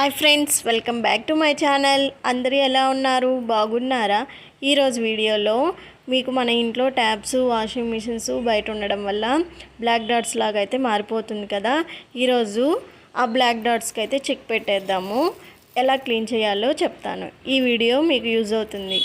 Hi friends, welcome back to my channel. అందరూ ఎలా ఉన్నారు? బాగున్నారా? ఈరోజు వీడియోలో మీకు మన ఇంట్లో ట్యాప్స్, వాషింగ్ మిషన్స్ బయట ఉండడం వల్ల బ్లాక్ డాట్స్ లాగా అయితే మారిపోతుంది కదా. ఈరోజు ఆ బ్లాక్ డాట్స్కి అయితే చెక్ పెట్టేద్దాము. ఎలా క్లీన్ చేయాలో చెప్తాను. ఈ వీడియో మీకు యూజ్ అవుతుంది.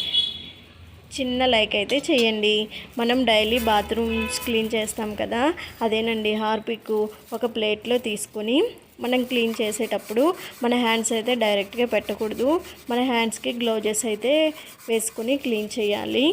చిన్న లైక్ అయితే చేయండి. మనం డైలీ బాత్రూమ్స్ క్లీన్ చేస్తాం కదా, అదేనండి హార్పిక్ ఒక ప్లేట్లో తీసుకొని మనం క్లీన్ చేసేటప్పుడు మన హ్యాండ్స్ అయితే డైరెక్ట్గా పెట్టకూడదు. మన హ్యాండ్స్కి గ్లౌజెస్ అయితే వేసుకొని క్లీన్ చేయాలి.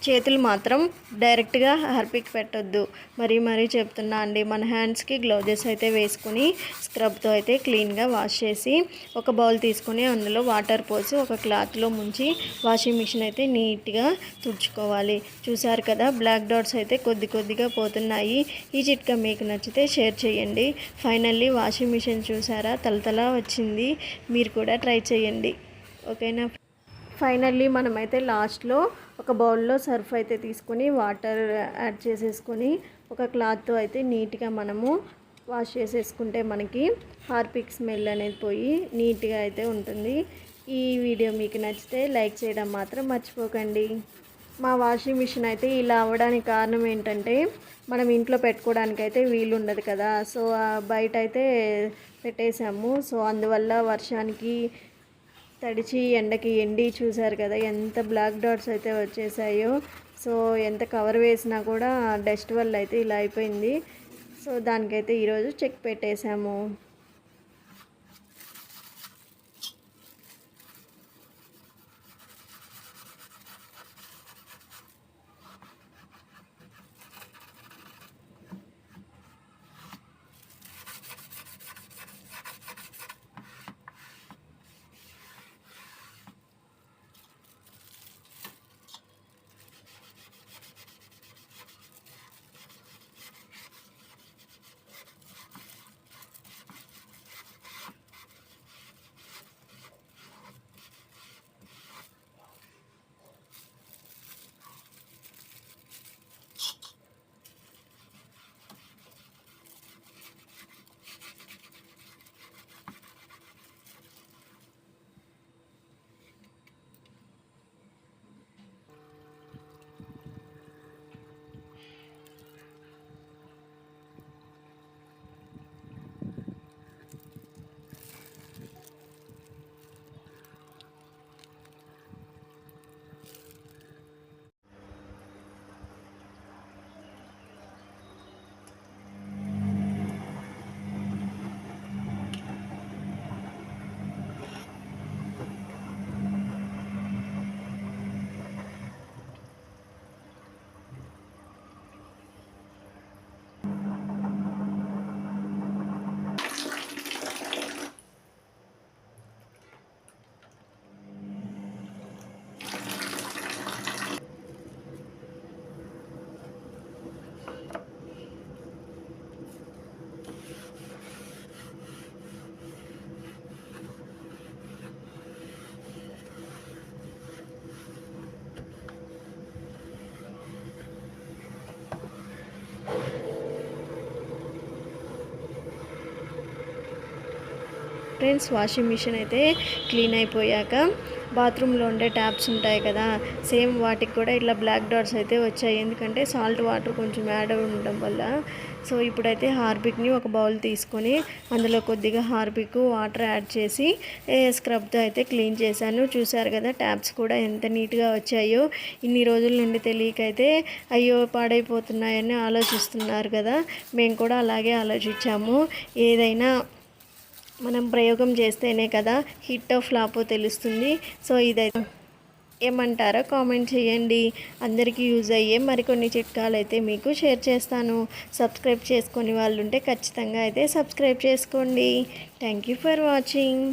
చేతులు మాత్రం డైరెక్ట్గా హార్పిక్ పెట్టొద్దు. మరీ చెప్తున్నా అండి. మన హ్యాండ్స్కి గ్లౌజెస్ అయితే వేసుకొని స్క్రబ్తో అయితే క్లీన్గా వాష్ చేసి ఒక బౌల్ తీసుకొని అందులో వాటర్ పోసి ఒక క్లాత్లో ముంచి వాషింగ్ మిషన్ అయితే నీట్గా తుడుచుకోవాలి. చూసారు కదా, బ్లాక్ డాట్స్ అయితే కొద్దిగా పోతున్నాయి. ఈ చిట్కా మీకు నచ్చితే షేర్ చేయండి. ఫైనల్లీ వాషింగ్ మిషన్ చూసారా, తలతలా వచ్చింది. మీరు కూడా ట్రై చేయండి. ఓకేనా? ఫైనల్లీ మనమైతే లాస్ట్లో ఒక బౌల్లో సర్ఫ్ అయితే తీసుకొని వాటర్ యాడ్ చేసేసుకొని ఒక క్లాత్తో అయితే నీట్గా మనము వాష్ చేసేసుకుంటే మనకి హార్పిక్ స్మెల్ అనేది పోయి నీట్గా అయితే ఉంటుంది. ఈ వీడియో మీకు నచ్చితే లైక్ చేయడం మాత్రం మర్చిపోకండి. మా వాషింగ్ మిషన్ అయితే ఇలా అవ్వడానికి కారణం ఏంటంటే, మనం ఇంట్లో పెట్టుకోవడానికి అయితే వీలు ఉండదు కదా. సో బయట అయితే పెట్టేసాము. సో అందువల్ల వర్షానికి తడిచి ఎండకి ఎండి చూసారు కదా ఎంత బ్లాక్ డాట్స్ అయితే వచ్చేసాయో. సో ఎంత కవర్ వేసినా కూడా డస్ట్ వల్ల అయితే ఇలా అయిపోయింది. సో దానికైతే ఈరోజు చెక్ పెట్టేశాము. ఫ్రెండ్స్, వాషింగ్ మిషన్ అయితే క్లీన్ అయిపోయాక బాత్రూంలో ఉండే ట్యాప్స్ ఉంటాయి కదా, సేమ్ వాటికి కూడా ఇట్లా బ్లాక్ డాట్స్ అయితే వచ్చాయి. ఎందుకంటే సాల్ట్ వాటర్ కొంచెం యాడ్ ఉండడం వల్ల. సో ఇప్పుడైతే హార్పిక్ని ఒక బౌల్ తీసుకొని అందులో కొద్దిగా హార్పిక్ వాటర్ యాడ్ చేసి స్క్రబ్తో అయితే క్లీన్ చేశాను. చూసారు కదా ట్యాప్స్ కూడా ఎంత నీట్గా వచ్చాయో. ఇన్ని రోజుల నుండి తెలియకైతే అయ్యో పాడైపోతున్నాయని ఆలోచిస్తున్నారు కదా. మేము కూడా అలాగే ఆలోచించాము. ఏదైనా మనం ప్రయోగం చేస్తేనే కదా హిట్టో ఫ్లాపో తెలుస్తుంది. సో ఇదైతే ఏమంటారో కామెంట్ చేయండి. అందరికీ యూజ్ అయ్యే మరికొన్ని చిట్కాలు అయితే మీకు షేర్ చేస్తాను. సబ్స్క్రైబ్ చేసుకొని వాళ్ళు ఉంటే ఖచ్చితంగా అయితే సబ్స్క్రైబ్ చేసుకోండి. Thank you for watching.